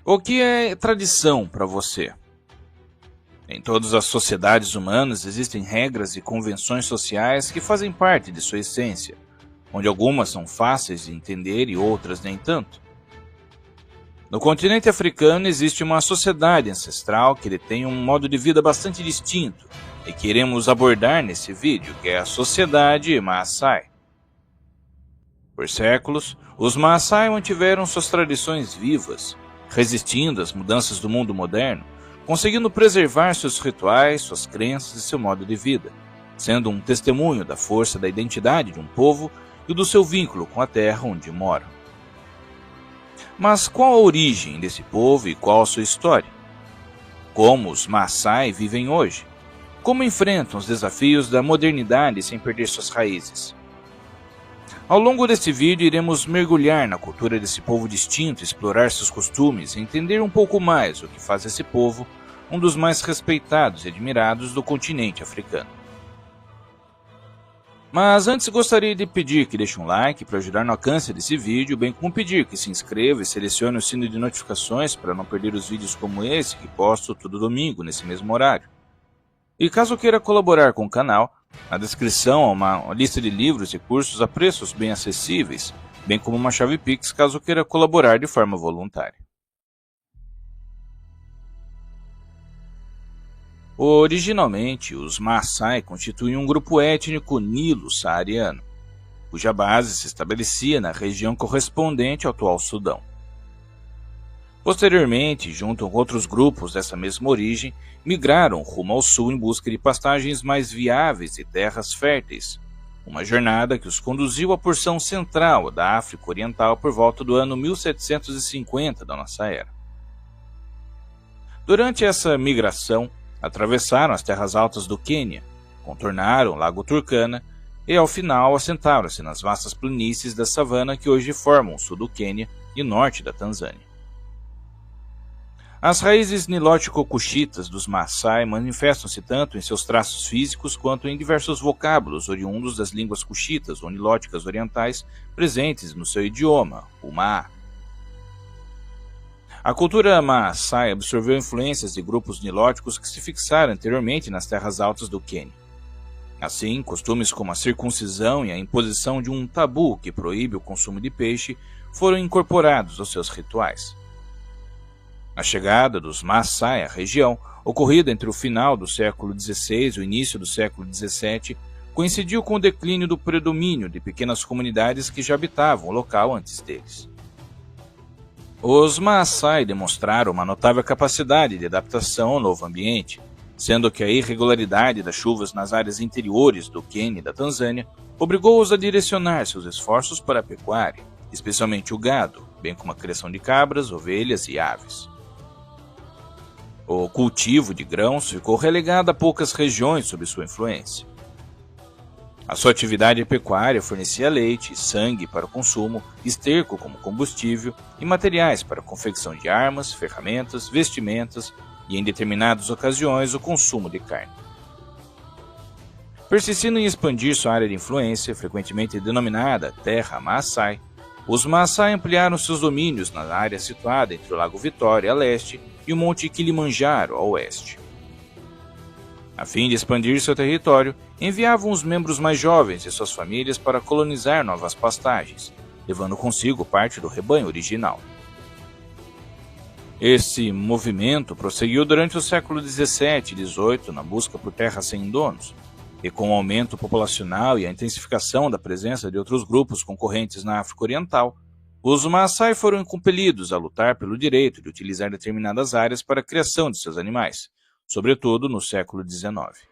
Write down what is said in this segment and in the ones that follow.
O que é tradição para você? Em todas as sociedades humanas existem regras e convenções sociais que fazem parte de sua essência, onde algumas são fáceis de entender e outras nem tanto. No continente africano existe uma sociedade ancestral que detém um modo de vida bastante distinto e que iremos abordar nesse vídeo, que é a sociedade Maasai. Por séculos, os Maasai mantiveram suas tradições vivas, resistindo às mudanças do mundo moderno, conseguindo preservar seus rituais, suas crenças e seu modo de vida, sendo um testemunho da força da identidade de um povo e do seu vínculo com a terra onde moram. Mas qual a origem desse povo e qual a sua história? Como os Maasai vivem hoje? Como enfrentam os desafios da modernidade sem perder suas raízes? Ao longo deste vídeo iremos mergulhar na cultura desse povo distinto, explorar seus costumes e entender um pouco mais o que faz esse povo um dos mais respeitados e admirados do continente africano. Mas antes gostaria de pedir que deixe um like para ajudar no alcance desse vídeo, bem como pedir que se inscreva e selecione o sino de notificações para não perder os vídeos como esse que posto todo domingo nesse mesmo horário. E caso queira colaborar com o canal, na descrição há uma lista de livros e cursos a preços bem acessíveis, bem como uma chave Pix caso queira colaborar de forma voluntária. Originalmente, os Maasai constituem um grupo étnico nilo-saariano, cuja base se estabelecia na região correspondente ao atual Sudão. Posteriormente, junto com outros grupos dessa mesma origem, migraram rumo ao sul em busca de pastagens mais viáveis e terras férteis, uma jornada que os conduziu à porção central da África Oriental por volta do ano 1750 da nossa era. Durante essa migração, atravessaram as terras altas do Quênia, contornaram o Lago Turkana e, ao final, assentaram-se nas vastas planícies da savana que hoje formam o sul do Quênia e norte da Tanzânia. As raízes nilótico-cuxitas dos Maasai manifestam-se tanto em seus traços físicos quanto em diversos vocábulos oriundos das línguas cuxitas ou nilóticas orientais presentes no seu idioma, o Maa. A cultura Maasai absorveu influências de grupos nilóticos que se fixaram anteriormente nas terras altas do Quênia. Assim, costumes como a circuncisão e a imposição de um tabu que proíbe o consumo de peixe foram incorporados aos seus rituais. A chegada dos Maasai à região, ocorrida entre o final do século XVI e o início do século XVII, coincidiu com o declínio do predomínio de pequenas comunidades que já habitavam o local antes deles. Os Maasai demonstraram uma notável capacidade de adaptação ao novo ambiente, sendo que a irregularidade das chuvas nas áreas interiores do Quênia e da Tanzânia obrigou-os a direcionar seus esforços para a pecuária, especialmente o gado, bem como a criação de cabras, ovelhas e aves. O cultivo de grãos ficou relegado a poucas regiões sob sua influência. A sua atividade pecuária fornecia leite, sangue para o consumo, esterco como combustível e materiais para a confecção de armas, ferramentas, vestimentas e, em determinadas ocasiões, o consumo de carne. Persistindo em expandir sua área de influência, frequentemente denominada Terra Maasai, os Maasai ampliaram seus domínios na área situada entre o Lago Vitória a leste e o Monte Kilimanjaro a oeste. A fim de expandir seu território, enviavam os membros mais jovens de suas famílias para colonizar novas pastagens, levando consigo parte do rebanho original. Esse movimento prosseguiu durante o século XVII e XVIII na busca por terras sem donos, e com o aumento populacional e a intensificação da presença de outros grupos concorrentes na África Oriental, os Maasai foram compelidos a lutar pelo direito de utilizar determinadas áreas para a criação de seus animais, sobretudo no século XIX.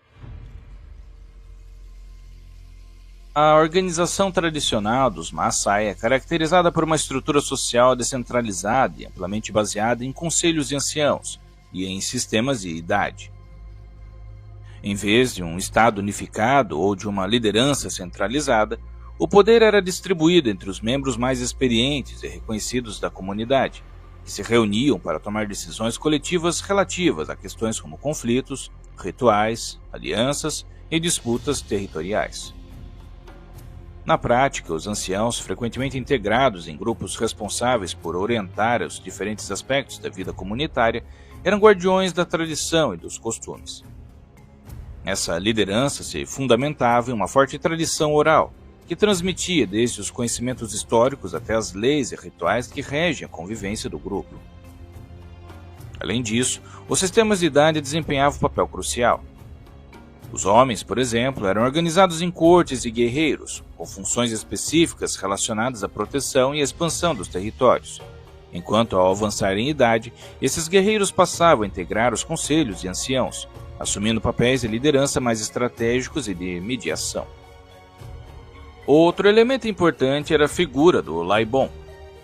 A organização tradicional dos Maasai é caracterizada por uma estrutura social descentralizada e amplamente baseada em conselhos de anciãos e em sistemas de idade. Em vez de um Estado unificado ou de uma liderança centralizada, o poder era distribuído entre os membros mais experientes e reconhecidos da comunidade, que se reuniam para tomar decisões coletivas relativas a questões como conflitos, rituais, alianças e disputas territoriais. Na prática, os anciãos, frequentemente integrados em grupos responsáveis por orientar os diferentes aspectos da vida comunitária, eram guardiões da tradição e dos costumes. Essa liderança se fundamentava em uma forte tradição oral, que transmitia desde os conhecimentos históricos até as leis e rituais que regem a convivência do grupo. Além disso, os sistemas de idade desempenhavam um papel crucial. Os homens, por exemplo, eram organizados em cortes e guerreiros, com funções específicas relacionadas à proteção e à expansão dos territórios, enquanto, ao avançar em idade, esses guerreiros passavam a integrar os conselhos de anciãos, assumindo papéis de liderança mais estratégicos e de mediação. Outro elemento importante era a figura do Laibon,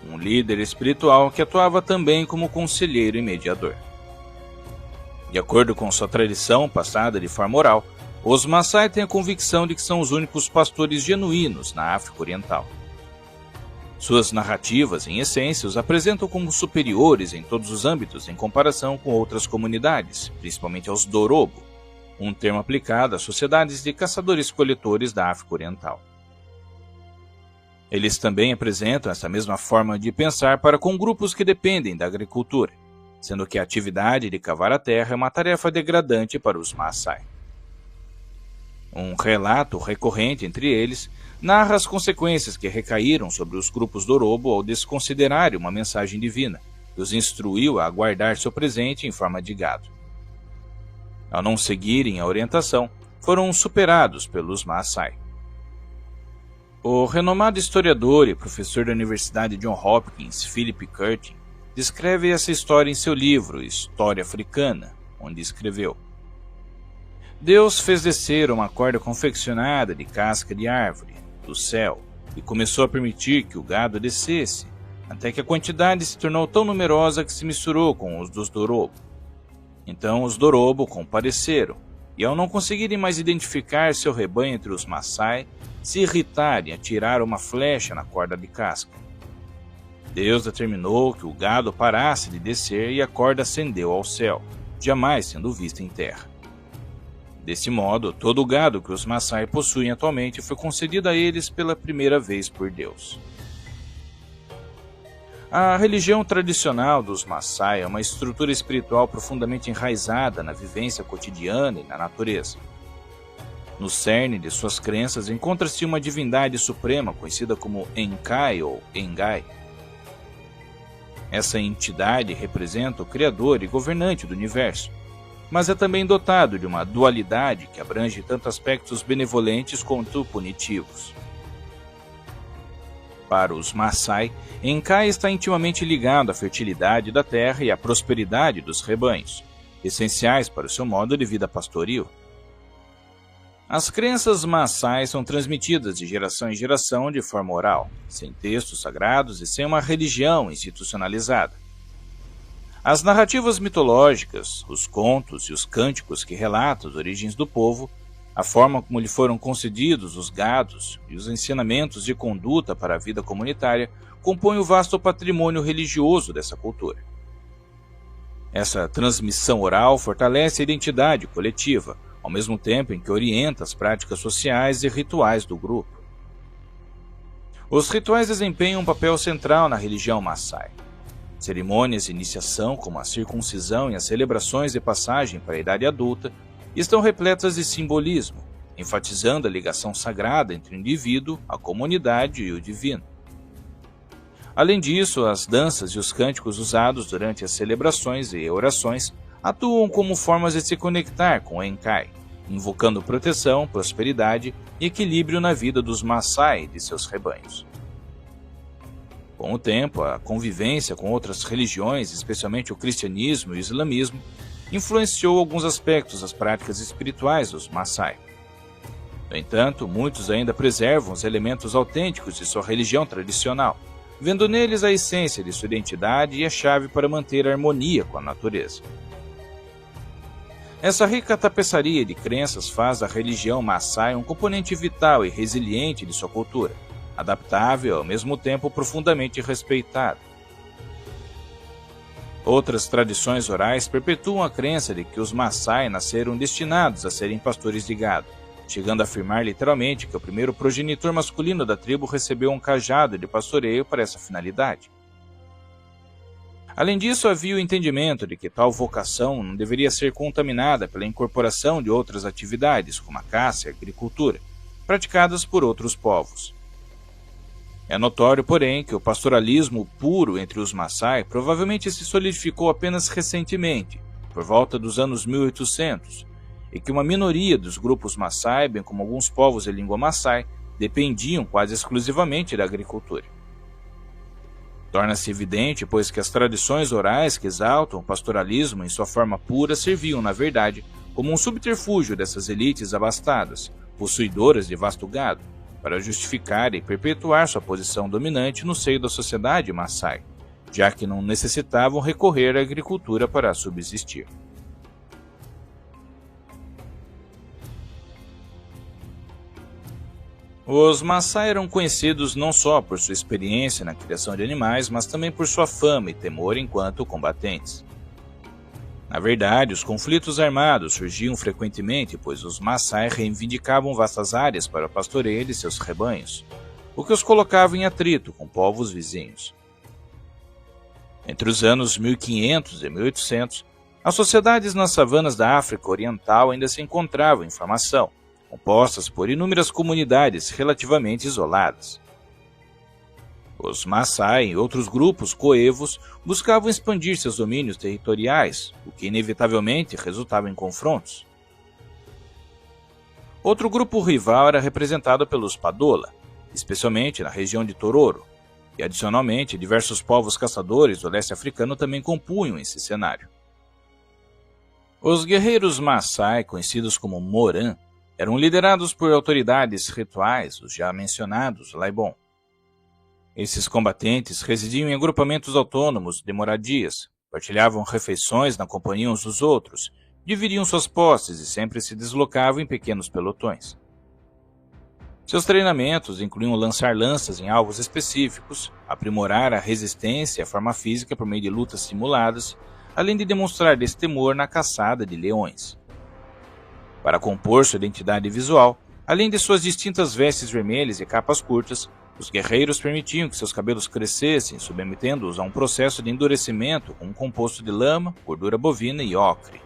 um líder espiritual que atuava também como conselheiro e mediador. De acordo com sua tradição passada de forma oral, os Maasai têm a convicção de que são os únicos pastores genuínos na África Oriental. Suas narrativas, em essência, os apresentam como superiores em todos os âmbitos em comparação com outras comunidades, principalmente aos Dorobo, um termo aplicado às sociedades de caçadores-coletores da África Oriental. Eles também apresentam essa mesma forma de pensar para com grupos que dependem da agricultura, sendo que a atividade de cavar a terra é uma tarefa degradante para os Maasai. Um relato recorrente entre eles narra as consequências que recaíram sobre os grupos Dorobo ao desconsiderarem uma mensagem divina, que os instruiu a guardar seu presente em forma de gado. Ao não seguirem a orientação, foram superados pelos Maasai. O renomado historiador e professor da Universidade Johns Hopkins, Philip Curtin, descreve essa história em seu livro História Africana, onde escreveu: Deus fez descer uma corda confeccionada de casca de árvore do céu e começou a permitir que o gado descesse, até que a quantidade se tornou tão numerosa que se misturou com os dos Dorobo. Então os Dorobo compadeceram, e ao não conseguirem mais identificar seu rebanho entre os Maasai, se irritaram e atiraram uma flecha na corda de casca. Deus determinou que o gado parasse de descer e a corda ascendeu ao céu, jamais sendo vista em terra. Desse modo, todo o gado que os Maasai possuem atualmente foi concedido a eles pela primeira vez por Deus. A religião tradicional dos Maasai é uma estrutura espiritual profundamente enraizada na vivência cotidiana e na natureza. No cerne de suas crenças encontra-se uma divindade suprema conhecida como Enkai ou Engai. Essa entidade representa o Criador e governante do universo, mas é também dotado de uma dualidade que abrange tanto aspectos benevolentes quanto punitivos. Para os Maasai, Enkai está intimamente ligado à fertilidade da terra e à prosperidade dos rebanhos, essenciais para o seu modo de vida pastoril. As crenças Maasai são transmitidas de geração em geração de forma oral, sem textos sagrados e sem uma religião institucionalizada. As narrativas mitológicas, os contos e os cânticos que relatam as origens do povo, a forma como lhe foram concedidos os gados e os ensinamentos de conduta para a vida comunitária compõem o vasto patrimônio religioso dessa cultura. Essa transmissão oral fortalece a identidade coletiva, ao mesmo tempo em que orienta as práticas sociais e rituais do grupo. Os rituais desempenham um papel central na religião Maasai. Cerimônias de iniciação, como a circuncisão e as celebrações de passagem para a idade adulta, estão repletas de simbolismo, enfatizando a ligação sagrada entre o indivíduo, a comunidade e o divino. Além disso, as danças e os cânticos usados durante as celebrações e orações atuam como formas de se conectar com o Enkai, invocando proteção, prosperidade e equilíbrio na vida dos Maasai e de seus rebanhos. Com o tempo, a convivência com outras religiões, especialmente o cristianismo e o islamismo, influenciou alguns aspectos das práticas espirituais dos Maasai. No entanto, muitos ainda preservam os elementos autênticos de sua religião tradicional, vendo neles a essência de sua identidade e a chave para manter a harmonia com a natureza. Essa rica tapeçaria de crenças faz da religião Maasai um componente vital e resiliente de sua cultura, adaptável e ao mesmo tempo profundamente respeitado. Outras tradições orais perpetuam a crença de que os Maasai nasceram destinados a serem pastores de gado, chegando a afirmar literalmente que o primeiro progenitor masculino da tribo recebeu um cajado de pastoreio para essa finalidade. Além disso, havia o entendimento de que tal vocação não deveria ser contaminada pela incorporação de outras atividades, como a caça e a agricultura, praticadas por outros povos. É notório, porém, que o pastoralismo puro entre os Maasai provavelmente se solidificou apenas recentemente, por volta dos anos 1800, e que uma minoria dos grupos Maasai, bem como alguns povos de língua Maasai, dependiam quase exclusivamente da agricultura. Torna-se evidente, pois, que as tradições orais que exaltam o pastoralismo em sua forma pura serviam, na verdade, como um subterfúgio dessas elites abastadas, possuidoras de vasto gado, para justificar e perpetuar sua posição dominante no seio da sociedade Maasai, já que não necessitavam recorrer à agricultura para subsistir. Os Maasai eram conhecidos não só por sua experiência na criação de animais, mas também por sua fama e temor enquanto combatentes. Na verdade, os conflitos armados surgiam frequentemente, pois os Maasai reivindicavam vastas áreas para o pastoreio de seus rebanhos, o que os colocava em atrito com povos vizinhos. Entre os anos 1500 e 1800, as sociedades nas savanas da África Oriental ainda se encontravam em formação, compostas por inúmeras comunidades relativamente isoladas. Os Maasai e outros grupos coevos buscavam expandir seus domínios territoriais, o que inevitavelmente resultava em confrontos. Outro grupo rival era representado pelos Padola, especialmente na região de Tororo, e adicionalmente diversos povos caçadores do leste africano também compunham esse cenário. Os guerreiros Maasai, conhecidos como Moran, eram liderados por autoridades rituais, os já mencionados Laibon. Esses combatentes residiam em agrupamentos autônomos de moradias, partilhavam refeições na companhia uns dos outros, dividiam suas posses e sempre se deslocavam em pequenos pelotões. Seus treinamentos incluíam lançar lanças em alvos específicos, aprimorar a resistência e a forma física por meio de lutas simuladas, além de demonstrar destemor na caçada de leões. Para compor sua identidade visual, além de suas distintas vestes vermelhas e capas curtas, os guerreiros permitiam que seus cabelos crescessem, submetendo-os a um processo de endurecimento com um composto de lama, gordura bovina e ocre.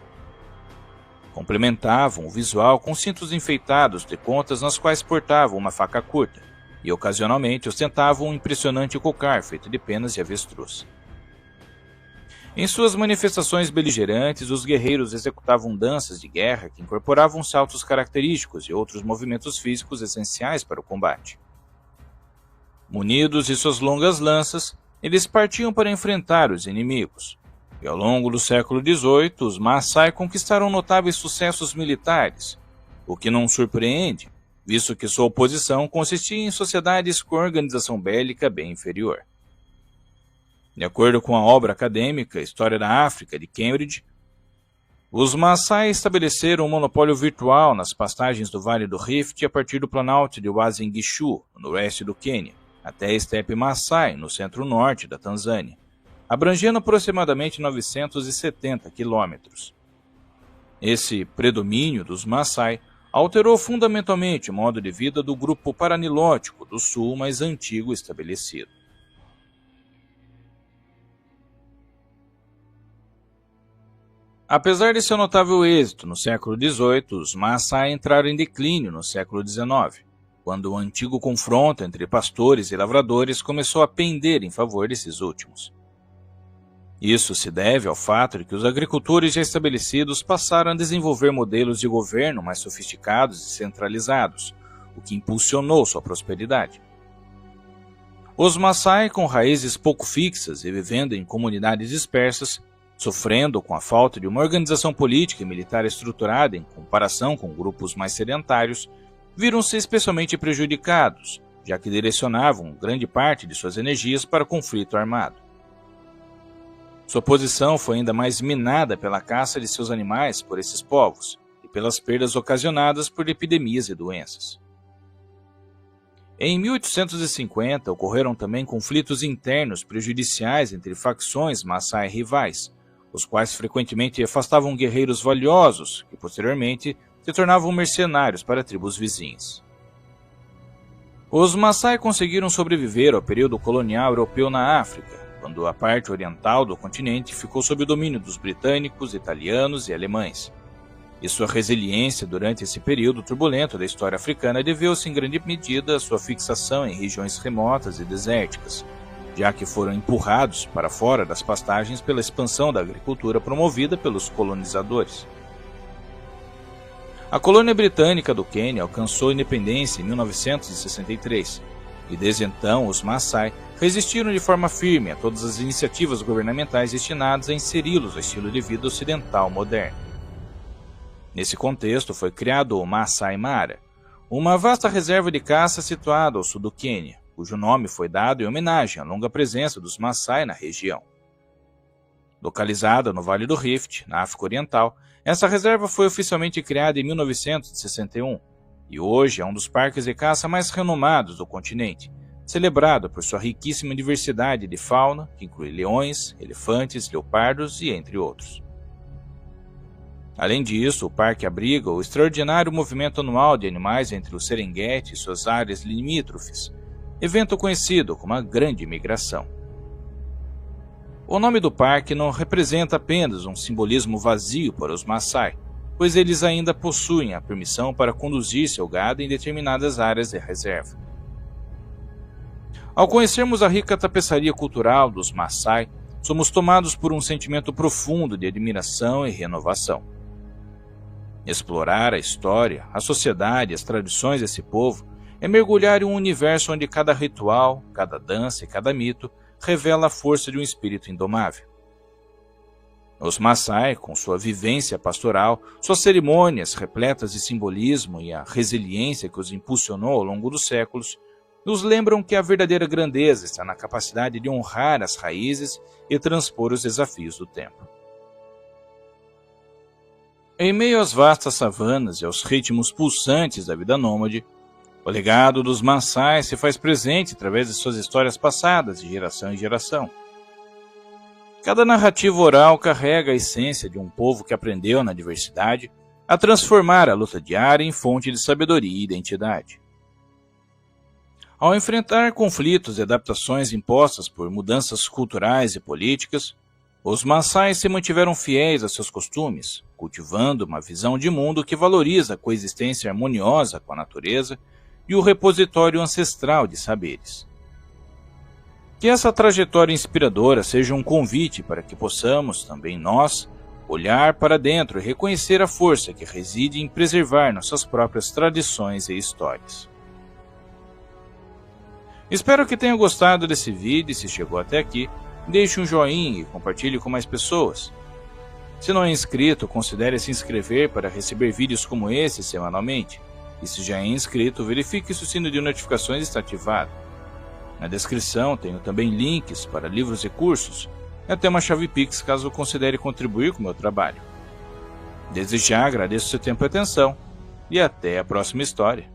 Complementavam o visual com cintos enfeitados de pontas nas quais portavam uma faca curta, e ocasionalmente ostentavam um impressionante cocar feito de penas de avestruz. Em suas manifestações beligerantes, os guerreiros executavam danças de guerra que incorporavam saltos característicos e outros movimentos físicos essenciais para o combate. Munidos de suas longas lanças, eles partiam para enfrentar os inimigos, e ao longo do século XVIII, os Maasai conquistaram notáveis sucessos militares, o que não surpreende, visto que sua oposição consistia em sociedades com organização bélica bem inferior. De acordo com a obra acadêmica História da África, de Cambridge, os Maasai estabeleceram um monopólio virtual nas pastagens do Vale do Rift a partir do planalto de Uasin Gishu, no oeste do Quênia, até a estepe Maasai, no centro-norte da Tanzânia, abrangendo aproximadamente 970 quilômetros. Esse predomínio dos Maasai alterou fundamentalmente o modo de vida do grupo paranilótico do sul mais antigo estabelecido. Apesar de seu notável êxito no século XVIII, os Maasai entraram em declínio no século XIX, quando o antigo confronto entre pastores e lavradores começou a pender em favor desses últimos. Isso se deve ao fato de que os agricultores já estabelecidos passaram a desenvolver modelos de governo mais sofisticados e centralizados, o que impulsionou sua prosperidade. Os Maasai, com raízes pouco fixas e vivendo em comunidades dispersas, sofrendo com a falta de uma organização política e militar estruturada em comparação com grupos mais sedentários, viram-se especialmente prejudicados, já que direcionavam grande parte de suas energias para o conflito armado. Sua posição foi ainda mais minada pela caça de seus animais por esses povos e pelas perdas ocasionadas por epidemias e doenças. Em 1850, ocorreram também conflitos internos prejudiciais entre facções Maasai rivais, os quais frequentemente afastavam guerreiros valiosos que posteriormente se tornavam mercenários para tribos vizinhas. Os Maasai conseguiram sobreviver ao período colonial europeu na África, quando a parte oriental do continente ficou sob o domínio dos britânicos, italianos e alemães. E sua resiliência durante esse período turbulento da história africana deveu-se em grande medida à sua fixação em regiões remotas e desérticas, já que foram empurrados para fora das pastagens pela expansão da agricultura promovida pelos colonizadores. A colônia britânica do Quênia alcançou independência em 1963, e desde então os Maasai resistiram de forma firme a todas as iniciativas governamentais destinadas a inseri-los ao estilo de vida ocidental moderno. Nesse contexto foi criado o Maasai Mara, uma vasta reserva de caça situada ao sul do Quênia, cujo nome foi dado em homenagem à longa presença dos Maasai na região. Localizada no Vale do Rift, na África Oriental, essa reserva foi oficialmente criada em 1961 e hoje é um dos parques de caça mais renomados do continente, celebrado por sua riquíssima diversidade de fauna, que inclui leões, elefantes, leopardos e entre outros. Além disso, o parque abriga o extraordinário movimento anual de animais entre o Serengeti e suas áreas limítrofes, evento conhecido como a Grande Migração. O nome do parque não representa apenas um simbolismo vazio para os Maasai, pois eles ainda possuem a permissão para conduzir seu gado em determinadas áreas de reserva. Ao conhecermos a rica tapeçaria cultural dos Maasai, somos tomados por um sentimento profundo de admiração e renovação. Explorar a história, a sociedade e as tradições desse povo é mergulhar em um universo onde cada ritual, cada dança e cada mito revela a força de um espírito indomável. Os Maasai, com sua vivência pastoral, suas cerimônias repletas de simbolismo e a resiliência que os impulsionou ao longo dos séculos, nos lembram que a verdadeira grandeza está na capacidade de honrar as raízes e transpor os desafios do tempo. Em meio às vastas savanas e aos ritmos pulsantes da vida nômade, o legado dos Maasai se faz presente através de suas histórias passadas de geração em geração. Cada narrativa oral carrega a essência de um povo que aprendeu na diversidade a transformar a luta diária em fonte de sabedoria e identidade. Ao enfrentar conflitos e adaptações impostas por mudanças culturais e políticas, os Maasai se mantiveram fiéis a seus costumes, cultivando uma visão de mundo que valoriza a coexistência harmoniosa com a natureza e o repositório ancestral de saberes. Que essa trajetória inspiradora seja um convite para que possamos, também nós, olhar para dentro e reconhecer a força que reside em preservar nossas próprias tradições e histórias. Espero que tenha gostado desse vídeo e se chegou até aqui, deixe um joinha e compartilhe com mais pessoas. Se não é inscrito, considere se inscrever para receber vídeos como esse semanalmente. E se já é inscrito, verifique se o sino de notificações está ativado. Na descrição tenho também links para livros e cursos, e até uma chave Pix caso considere contribuir com o meu trabalho. Desde já agradeço seu tempo e atenção, e até a próxima história.